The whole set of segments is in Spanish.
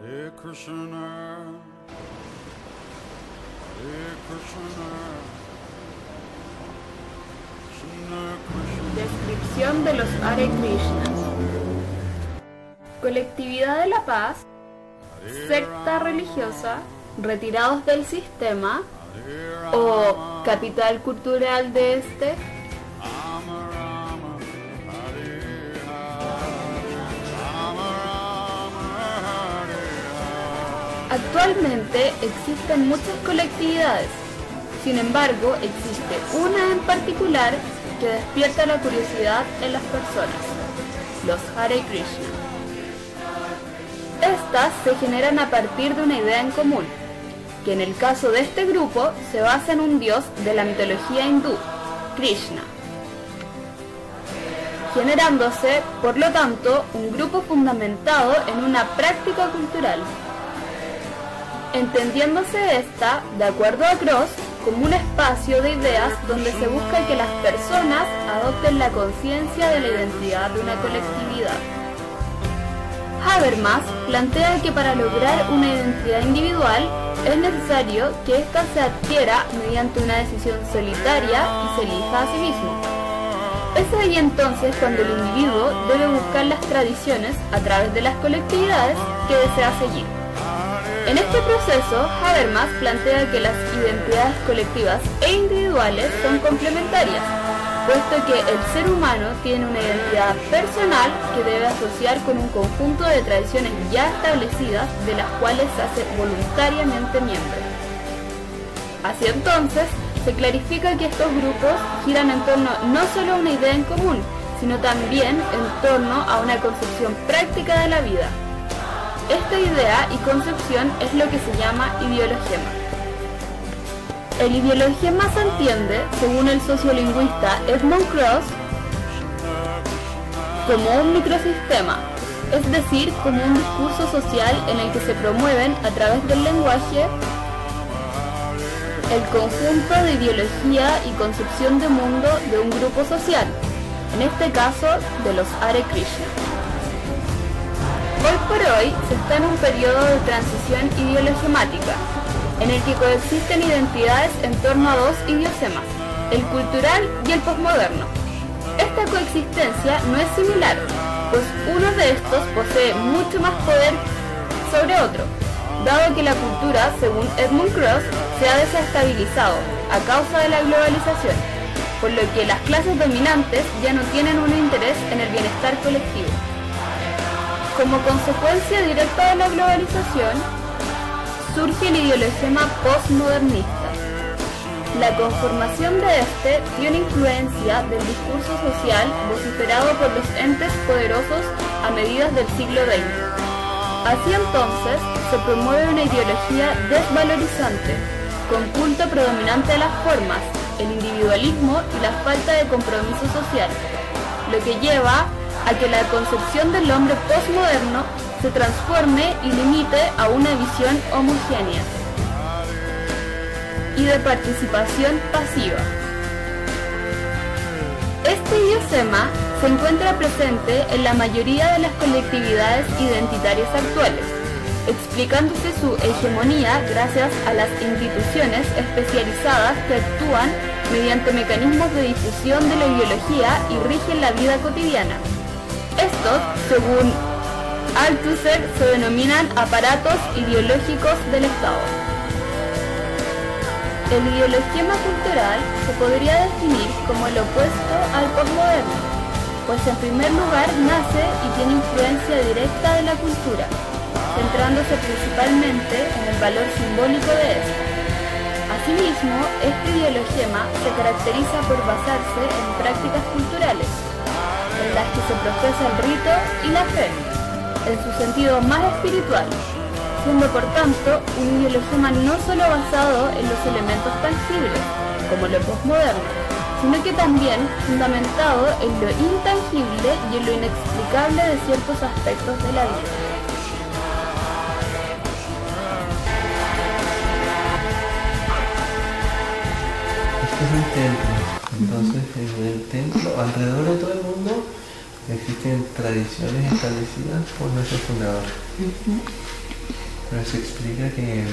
Hare Krishna, Hare Krishna, Krishna Krishna. Descripción de los Hare Krishnas. Colectividad de la paz, secta religiosa, retirados del sistema o capital cultural de este. Actualmente existen muchas colectividades, sin embargo existe una en particular que despierta la curiosidad en las personas, los Hare Krishna. Estas se generan a partir de una idea en común, que en el caso de este grupo se basa en un dios de la mitología hindú, Krishna, generándose, por lo tanto, un grupo fundamentado en una práctica cultural, entendiéndose esta, de acuerdo a Gross, como un espacio de ideas donde se busca que las personas adopten la conciencia de la identidad de una colectividad. Habermas plantea que para lograr una identidad individual es necesario que ésta se adquiera mediante una decisión solitaria y se elija a sí mismo. Es ahí entonces cuando el individuo debe buscar las tradiciones a través de las colectividades que desea seguir. En este proceso, Habermas plantea que las identidades colectivas e individuales son complementarias, puesto que el ser humano tiene una identidad personal que debe asociar con un conjunto de tradiciones ya establecidas de las cuales se hace voluntariamente miembro. Así entonces, se clarifica que estos grupos giran en torno no solo a una idea en común, sino también en torno a una concepción práctica de la vida. Esta idea y concepción es lo que se llama ideologema. El ideologema se entiende, según el sociolingüista Edmund Cross, como un microsistema, es decir, como un discurso social en el que se promueven a través del lenguaje el conjunto de ideología y concepción de mundo de un grupo social, en este caso de los Hare Krishna. Hoy por hoy se está en un periodo de transición ideologemática, en el que coexisten identidades en torno a dos idiosemas, el cultural y el posmoderno. Esta coexistencia no es similar, pues uno de estos posee mucho más poder sobre otro, dado que la cultura, según Edmund Cross, se ha desestabilizado a causa de la globalización, por lo que las clases dominantes ya no tienen un interés en el bienestar colectivo. Como consecuencia directa de la globalización, surge el ideologema postmodernista. La conformación de este tiene influencia del discurso social vociferado por los entes poderosos a mediados del siglo XX. Así entonces, se promueve una ideología desvalorizante, con culto predominante a las formas, el individualismo y la falta de compromiso social, lo que lleva a que la concepción del hombre postmoderno se transforme y limite a una visión homogénea y de participación pasiva. Este idiosema se encuentra presente en la mayoría de las colectividades identitarias actuales, explicándose su hegemonía gracias a las instituciones especializadas que actúan mediante mecanismos de difusión de la ideología y rigen la vida cotidiana. Estos, según Althusser, se denominan aparatos ideológicos del Estado. El ideologema cultural se podría definir como el opuesto al posmoderno, pues en primer lugar nace y tiene influencia directa de la cultura, centrándose principalmente en el valor simbólico de esta. Asimismo, este ideologema se caracteriza por basarse en prácticas culturales, en las que se profesa el rito y la fe, en su sentido más espiritual, siendo por tanto un ideologema no solo basado en los elementos tangibles, como lo posmoderno, sino que también fundamentado en lo intangible y en lo inexplicable de ciertos aspectos de la vida. Este es un templo, entonces en el templo, alrededor de todo el mundo, existen tradiciones establecidas por nuestro fundador. pero se explica que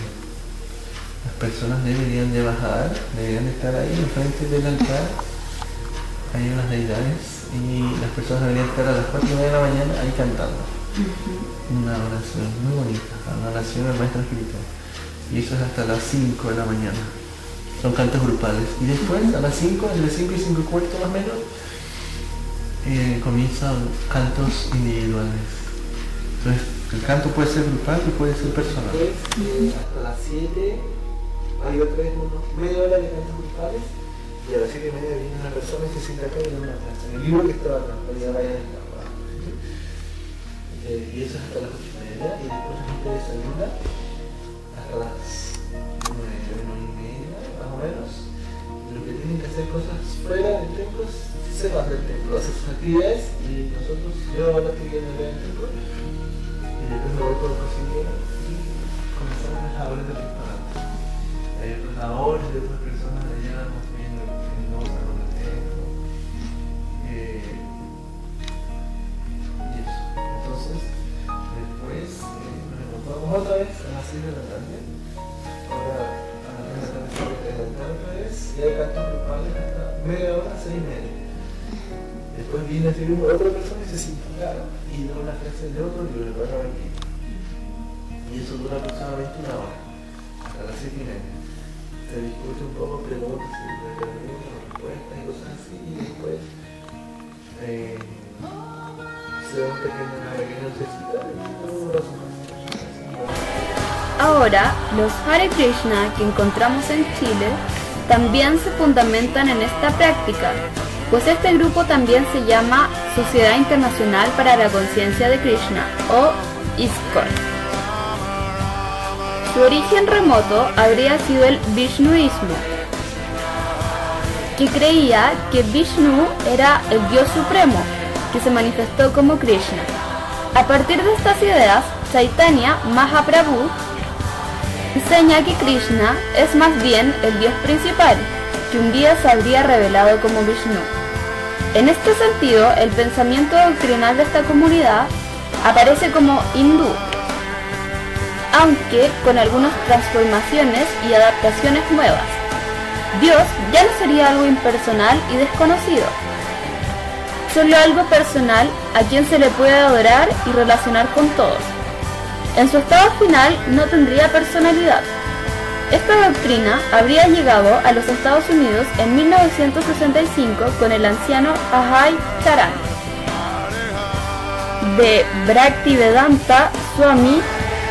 las personas deberían de bajar, deberían de estar ahí enfrente del altar, hay unas deidades, y las personas deberían estar a las 4:30 de la mañana ahí cantando. Una oración muy bonita, una oración al maestro espiritual. Y eso es hasta las 5 de la mañana. Son cantos grupales. Y después, a las 5, entre 5 y 5:15 más o menos, comienzan cantos individuales. Entonces, el canto puede ser grupal y puede ser personal. Hasta las 7 hay otra vez unos media hora de cantos grupales. Y a las 7:30 viene una persona y se sienta acá y da una clase. En el libro que estaba acá, para llegar allá en el campo. Y eso es hasta las 8:30. Y después la gente desayuna hasta las 9:30, más o menos. Lo que tienen que hacer cosas fuera del templo, se van del templo, hacen sus actividades. Y nosotros, yo ahora estoy yendo allá del templo. Y después me voy por el pasillo y comenzamos las labores del restaurante. Hay otras labores de otras personas allá construyendo el nuevo salón del templo. Y eso. Entonces, después nos encontramos otra vez a las 6 de la tarde. Ahora a las 6 de la tarde se vuelve a cantar otra vez. Y hay cantos grupales hasta media hora, 6:30. Después viene a ser otra persona y se sienta acá y da una clase de otro libro, el Bhagavad Gita. Y eso dura aproximadamente una hora, hasta las 7:30. Se discute un poco, preguntas y respuestas y cosas así, y después se da una pequeña necesita y un resumen. Ahora, los Hare Krishna que encontramos en Chile también se fundamentan en esta práctica, pues este grupo también se llama Sociedad Internacional para la Conciencia de Krishna, o ISKCON. Su origen remoto habría sido el Vishnuismo, que creía que Vishnu era el Dios supremo, que se manifestó como Krishna. A partir de estas ideas, Chaitanya Mahaprabhu enseña que Krishna es más bien el Dios principal, que un día se habría revelado como Vishnu. En este sentido, el pensamiento doctrinal de esta comunidad aparece como hindú, aunque con algunas transformaciones y adaptaciones nuevas. Dios ya no sería algo impersonal y desconocido, solo algo personal a quien se le puede adorar y relacionar con todos. En su estado final no tendría personalidad. Esta doctrina habría llegado a los Estados Unidos en 1965 con el anciano Ajay Charan de Bhaktivedanta Swami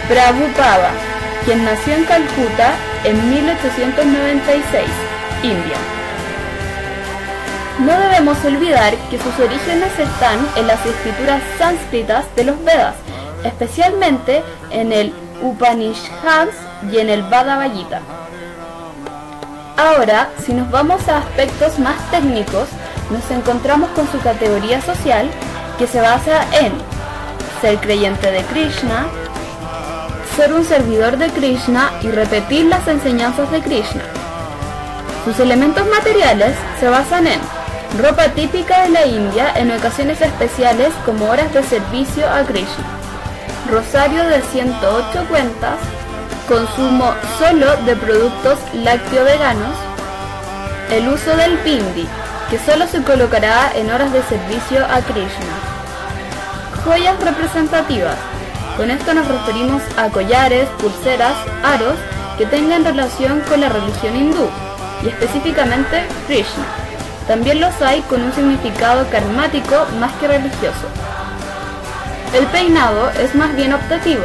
Prabhupada, quien nació en Calcuta en 1896, India. No debemos olvidar que sus orígenes están en las escrituras sánscritas de los Vedas, especialmente en el Upanishads y en el Bhagavad Gita. Ahora, si nos vamos a aspectos más técnicos, nos encontramos con su categoría social, que se basa en ser creyente de Krishna, ser un servidor de Krishna y repetir las enseñanzas de Krishna. Sus elementos materiales se basan en ropa típica de la India en ocasiones especiales como horas de servicio a Krishna, rosario de 108 cuentas, consumo solo de productos lácteo-veganos, el uso del bindi, que solo se colocará en horas de servicio a Krishna, joyas representativas. Con esto nos referimos a collares, pulseras, aros que tengan relación con la religión hindú, y específicamente Krishna. También los hay con un significado karmático más que religioso. El peinado es más bien optativo.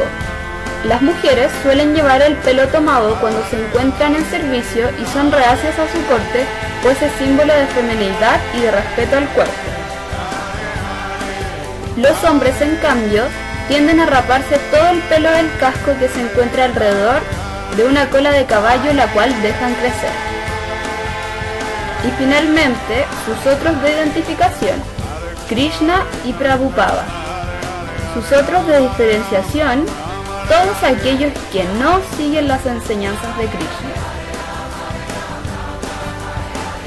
Las mujeres suelen llevar el pelo tomado cuando se encuentran en servicio y son reacias a su corte, pues es símbolo de feminidad y de respeto al cuerpo. Los hombres, en cambio, tienden a raparse todo el pelo del casco que se encuentra alrededor de una cola de caballo, la cual dejan crecer. Y finalmente, sus otros de identificación, Krishna y Prabhupada. Sus otros de diferenciación, todos aquellos que no siguen las enseñanzas de Krishna.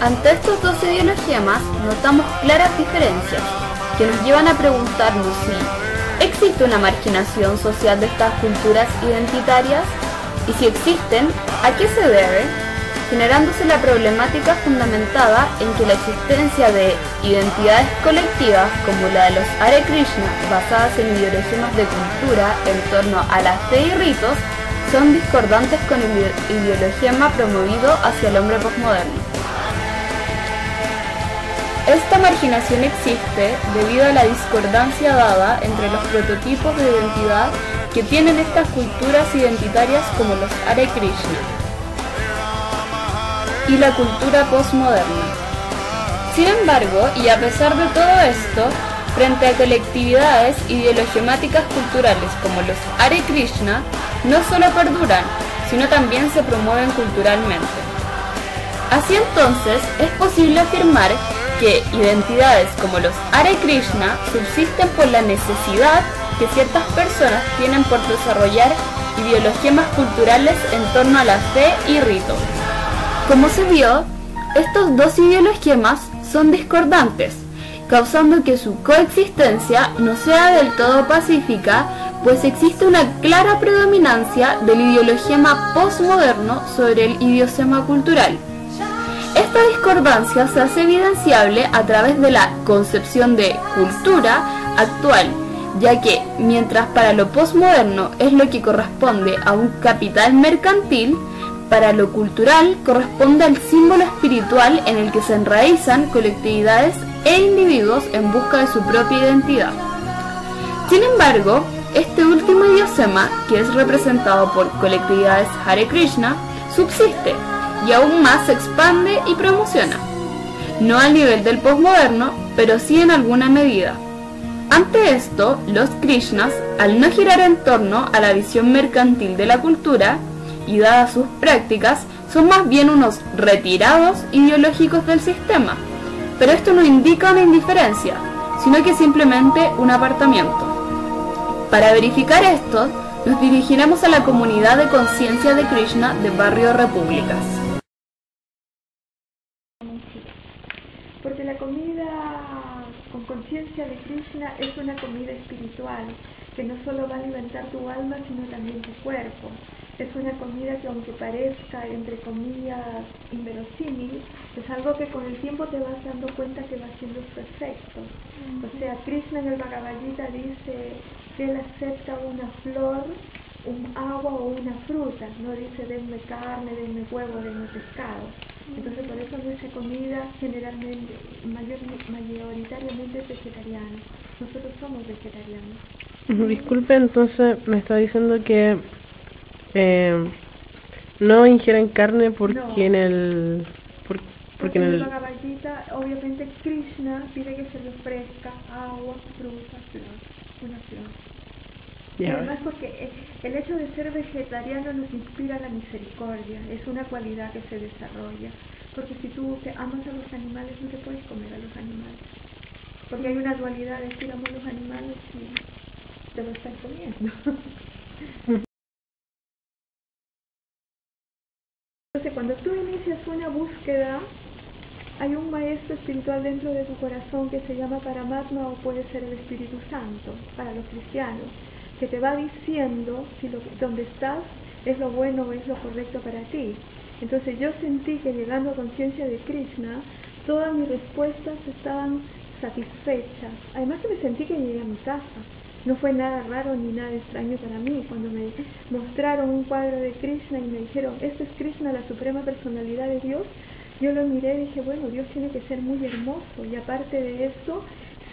Ante estos dos ideologías notamos claras diferencias que nos llevan a preguntarnos si ¿existe una marginación social de estas culturas identitarias? Y si existen, ¿a qué se debe? Generándose la problemática fundamentada en que la existencia de identidades colectivas como la de los Hare Krishna, basadas en ideogramas de cultura en torno a la fe y ritos, son discordantes con el ideologema promovido hacia el hombre posmoderno. Esta marginación existe debido a la discordancia dada entre los prototipos de identidad que tienen estas culturas identitarias como los Hare Krishna y la cultura postmoderna. Sin embargo, y a pesar de todo esto, frente a colectividades ideologemáticas culturales como los Hare Krishna, no solo perduran, sino también se promueven culturalmente. Así entonces, es posible afirmar que identidades como los Hare Krishna subsisten por la necesidad que ciertas personas tienen por desarrollar ideologemas culturales en torno a la fe y rito. Como se vio, estos dos ideologemas son discordantes, causando que su coexistencia no sea del todo pacífica, pues existe una clara predominancia del ideologema postmoderno sobre el idiosema cultural. Esta discordancia se hace evidenciable a través de la concepción de cultura actual, ya que mientras para lo postmoderno es lo que corresponde a un capital mercantil, para lo cultural corresponde al símbolo espiritual en el que se enraizan colectividades e individuos en busca de su propia identidad. Sin embargo, este último idiosema, que es representado por colectividades Hare Krishna, subsiste y aún más se expande y promociona, no al nivel del postmoderno, pero sí en alguna medida. Ante esto, los Krishnas, al no girar en torno a la visión mercantil de la cultura, y dadas sus prácticas, son más bien unos retirados ideológicos del sistema, pero esto no indica una indiferencia, sino que simplemente un apartamiento. Para verificar esto, nos dirigiremos a la comunidad de conciencia de Krishna de Barrio Repúblicas. Porque la comida con conciencia de Krishna es una comida espiritual, que no solo va a alimentar tu alma, sino también tu cuerpo. Es una comida que, aunque parezca, entre comillas, inverosímil, es algo que con el tiempo te vas dando cuenta que va haciendo su efecto. O sea, Krishna en el Bhagavad Gita dice que él acepta una flor, un agua o una fruta, no dice denme carne, denme huevo, denme pescado. Entonces por eso nuestra comida generalmente, mayoritariamente es vegetariana. Nosotros somos vegetarianos. Disculpe, entonces me está diciendo que no ingieren carne porque no. porque en el Bhagavad Gita, obviamente Krishna pide que se le ofrezca agua, fruta, flor, una flor. Y además porque el hecho de ser vegetariano nos inspira la misericordia, es una cualidad que se desarrolla, porque si tú te amas a los animales no te puedes comer a los animales, porque hay una dualidad de decir amo a los animales y te lo están comiendo. Entonces cuando tú inicias una búsqueda, hay un maestro espiritual dentro de tu corazón que se llama Paramatma, o puede ser el Espíritu Santo para los cristianos, que te va diciendo si donde estás es lo bueno o es lo correcto para ti. Entonces yo sentí que llegando a conciencia de Krishna, todas mis respuestas estaban satisfechas. Además que me sentí que llegué a mi casa. No fue nada raro ni nada extraño para mí. Cuando me mostraron un cuadro de Krishna y me dijeron, este es Krishna, la suprema personalidad de Dios, yo lo miré y dije, bueno, Dios tiene que ser muy hermoso. Y aparte de eso,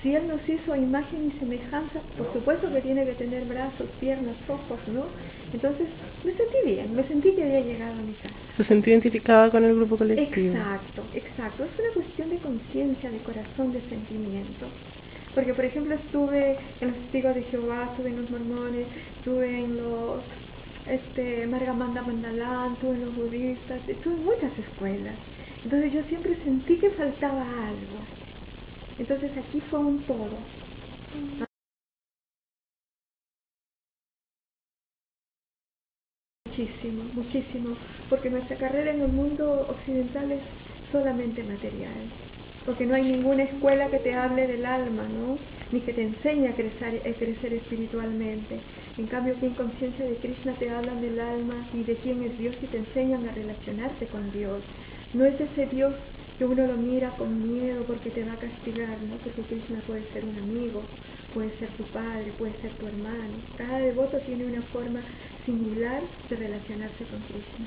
si Él nos hizo a imagen y semejanza, por supuesto que tiene que tener brazos, piernas, ojos, ¿no? Entonces me sentí bien, me sentí que había llegado a mi casa. Se sentía identificada con el grupo colectivo. Exacto, exacto. Es una cuestión de conciencia, de corazón, de sentimiento. Porque, por ejemplo, estuve en los Testigos de Jehová, estuve en los Mormones, estuve en los Margamanda Mandalam, estuve en los budistas, estuve en muchas escuelas. Entonces yo siempre sentí que faltaba algo. Entonces aquí fue un todo. Muchísimo, muchísimo, porque nuestra carrera en el mundo occidental es solamente material. porque no hay ninguna escuela que te hable del alma, ¿no? Ni que te enseñe a crecer espiritualmente. En cambio, aquí en Conciencia de Krishna te hablan del alma y de quién es Dios y te enseñan a relacionarte con Dios. No es ese Dios que uno lo mira con miedo porque te va a castigar, ¿no? Porque Krishna puede ser un amigo, puede ser tu padre, puede ser tu hermano. Cada devoto tiene una forma singular de relacionarse con Krishna.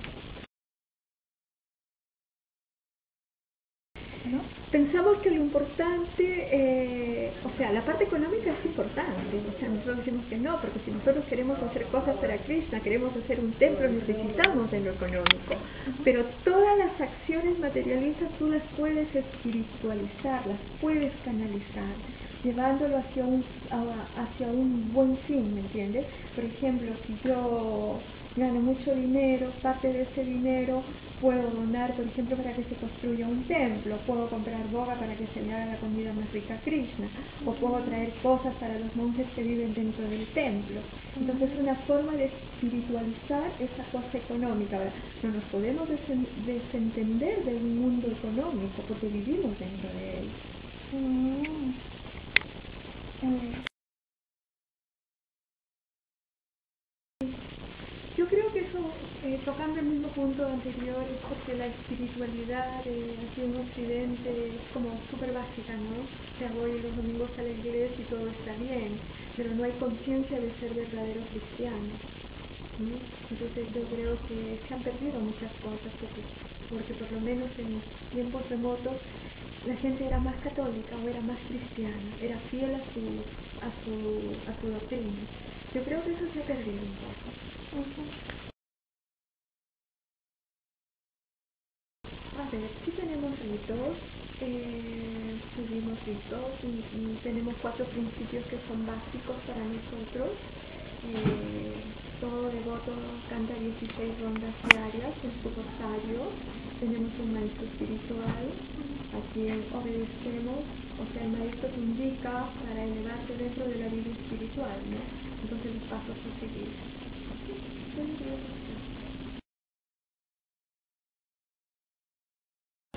¿No? Pensamos que lo importante, o sea, la parte económica es importante, o sea, nosotros decimos que no, porque si nosotros queremos hacer cosas para Krishna, queremos hacer un templo, necesitamos de lo económico, pero todas las acciones materialistas tú las puedes espiritualizar, las puedes canalizar, llevándolo hacia un buen fin, ¿me entiendes? Por ejemplo, si yo gano mucho dinero, parte de ese dinero puedo donar, por ejemplo, para que se construya un templo, puedo comprar boga para que se le haga la comida más rica a Krishna, o puedo traer cosas para los monjes que viven dentro del templo. Entonces es una forma de espiritualizar esa cosa económica. ¿Verdad? No nos podemos desentender de un mundo económico porque vivimos dentro de él. Yo creo que eso, tocando el mismo punto anterior, es porque la espiritualidad aquí en Occidente es como súper básica, ¿no? O sea, voy los domingos a la iglesia y todo está bien, pero no hay conciencia de ser verdadero cristiano, ¿no? Entonces yo creo que se han perdido muchas cosas, porque por lo menos en tiempos remotos la gente era más católica o era más cristiana, era fiel a su doctrina. Yo creo que eso se ha perdido un poco. A ver, sí tenemos ritos, seguimos ritos y tenemos 4 principios que son básicos para nosotros. Todo devoto canta 16 rondas diarias en su rosario. Tenemos un maestro espiritual a quien obedecemos, o sea, el maestro te indica para elevarte dentro de la vida espiritual, ¿no? Entonces los pasos a seguir.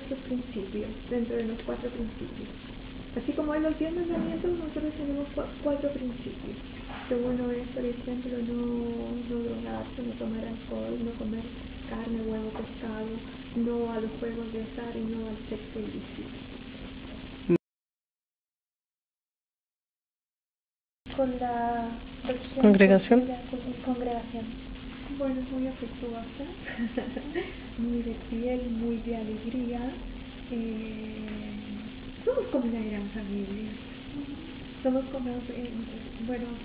Los principios, dentro de los 4 principios. Así como hay los 10 mandamientos, nosotros tenemos 4 principios. Que uno es, por ejemplo, no drogarse, no tomar alcohol, no comer carne, huevo, pescado, no a los juegos de azar y no al sexo ilícito. Con la congregación. Bueno, es muy afectuosa, muy de piel, muy de alegría. Somos como una gran familia. Somos como,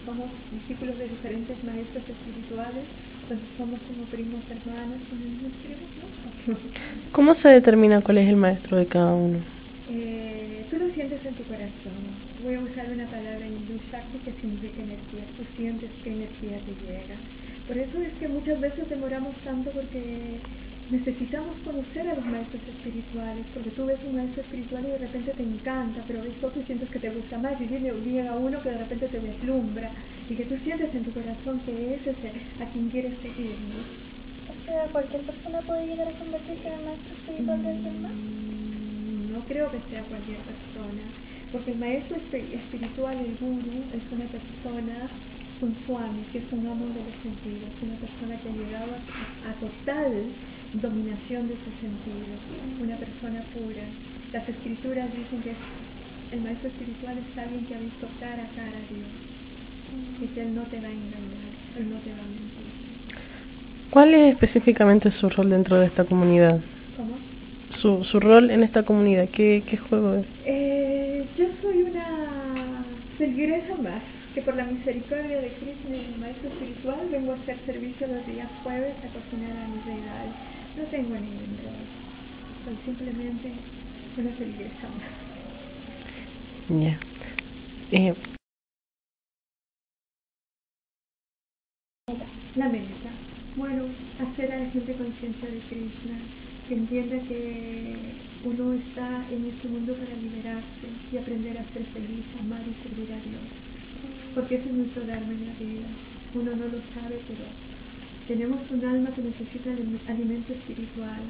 somos discípulos de diferentes maestros espirituales, entonces somos como primos hermanos, como unos primos, ¿no? ¿Cómo se determina cuál es el maestro de cada uno? Tú lo sientes en tu corazón. Voy a usar una palabra en hindú, Shakti, que significa energía. Tú sientes qué energía te llega. Por eso es que muchas veces demoramos tanto, porque necesitamos conocer a los maestros espirituales, porque tú ves un maestro espiritual y de repente te encanta, pero ves otro y sientes que te gusta más, y llega uno que de repente te deslumbra, y que tú sientes en tu corazón que es ese a quien quieres seguir, ¿no? O sea, ¿cualquier persona puede llegar a convertirse en maestro espiritual de alguien más? No creo que sea cualquier persona, porque el maestro espiritual, el guru, es una persona, un swami, que es un amo de los sentidos, una persona que ha llegado a total dominación de sus sentidos, una persona pura. Las escrituras dicen que el maestro espiritual es alguien que ha visto cara a cara a Dios, y que él no te va a engañar, él no te va a mentir. ¿Cuál es específicamente su rol dentro de esta comunidad? ¿Cómo? Su rol en esta comunidad, ¿qué juego es? Yo soy una feligresa más, que por la misericordia de Krishna y el maestro espiritual vengo a hacer servicio los días jueves a cocinar a mis deidades. No tengo ningún rol, soy simplemente una feligresa más. Ya. La meta. Bueno, hacer a la gente conciencia de Krishna, que entienda que uno está en este mundo para liberarse y aprender a ser feliz, amar y servir a Dios. Porque ese es nuestro dharma en la vida. Uno no lo sabe, pero tenemos un alma que necesita alimento espiritual.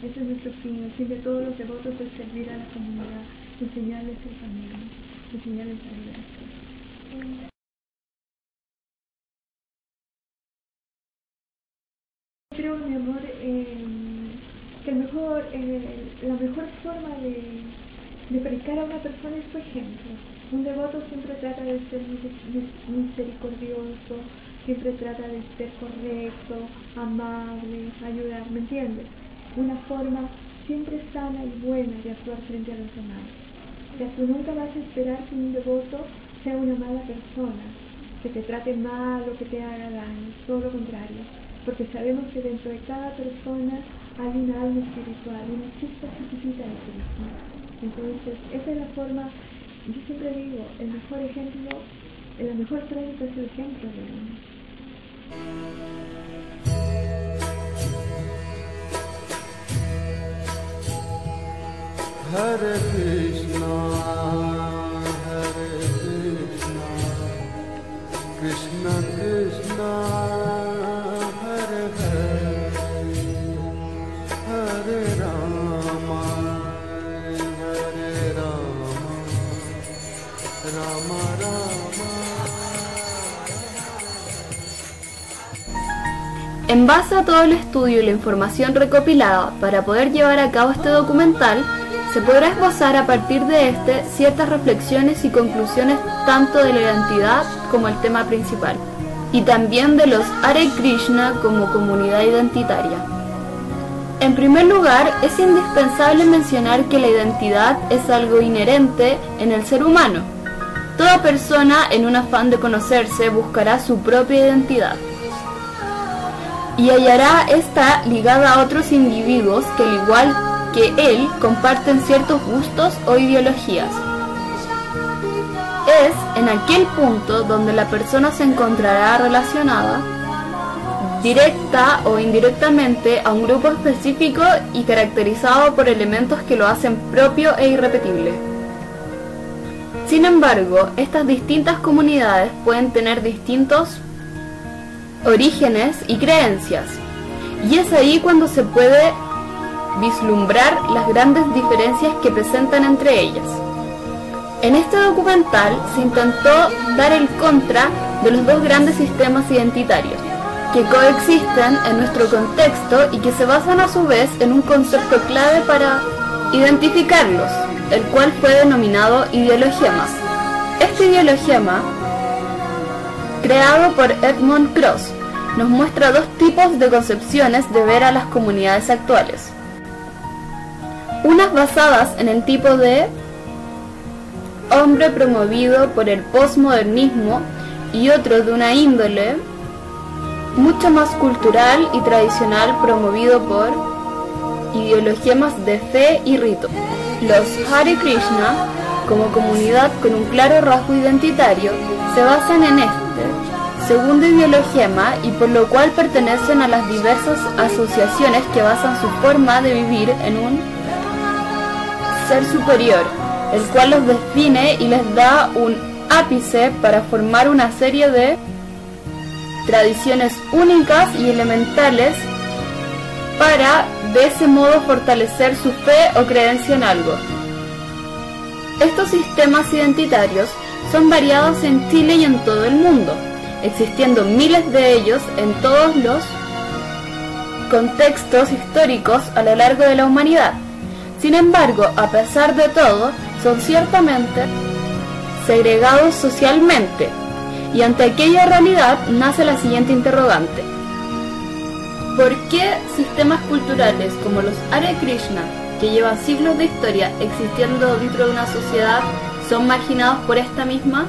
Ese es nuestro fin. El fin de todos los devotos es servir a la comunidad, enseñarles el camino, enseñarles la liberación. Creo, mi amor, que la mejor forma de predicar a una persona es su ejemplo. Un devoto siempre trata de ser misericordioso, siempre trata de ser correcto, amable, ayudar, ¿me entiendes? Una forma siempre sana y buena de actuar frente a los demás. O sea, tú nunca vas a esperar que un devoto sea una mala persona, que te trate mal o que te haga daño, todo lo contrario. Porque sabemos que dentro de cada persona hay una alma espiritual, una chispa chiquitita de Cristo. Entonces, esa es la forma, yo siempre digo, el mejor ejemplo, la mejor práctica es el ejemplo de uno. Hare Krishna, Krishna Krishna, Hare Hare, Hare Rama, Rama Rama. En base a todo el estudio y la información recopilada para poder llevar a cabo este documental, se podrá esbozar a partir de este ciertas reflexiones y conclusiones tanto de la identidad como el tema principal, y también de los Hare Krishna como comunidad identitaria. En primer lugar, es indispensable mencionar que la identidad es algo inherente en el ser humano. Toda persona, en un afán de conocerse, buscará su propia identidad y hallará esta ligada a otros individuos que, al igual que él, comparten ciertos gustos o ideologías. Es en aquel punto donde la persona se encontrará relacionada directa o indirectamente a un grupo específico y caracterizado por elementos que lo hacen propio e irrepetible. Sin embargo, estas distintas comunidades pueden tener distintos orígenes y creencias, y es ahí cuando se puede vislumbrar las grandes diferencias que presentan entre ellas. En este documental se intentó dar el contra de los dos grandes sistemas identitarios que coexisten en nuestro contexto y que se basan a su vez en un concepto clave para identificarlos, el cual fue denominado ideologema. Este ideologema, creado por Edmund Cross, nos muestra dos tipos de concepciones de ver a las comunidades actuales. Unas basadas en el tipo de hombre promovido por el postmodernismo y otro de una índole mucho más cultural y tradicional promovido por ideologemas de fe y rito. Los Hare Krishna, como comunidad con un claro rasgo identitario, se basan en este segundo ideologema y por lo cual pertenecen a las diversas asociaciones que basan su forma de vivir en un ser superior, el cual los define y les da un ápice para formar una serie de tradiciones únicas y elementales para de ese modo fortalecer su fe o creencia en algo. Estos sistemas identitarios son variados en Chile y en todo el mundo, existiendo miles de ellos en todos los contextos históricos a lo largo de la humanidad. Sin embargo, a pesar de todo, son ciertamente segregados socialmente, y ante aquella realidad nace la siguiente interrogante: ¿por qué sistemas culturales como los Hare Krishna, que llevan siglos de historia existiendo dentro de una sociedad, son marginados por esta misma?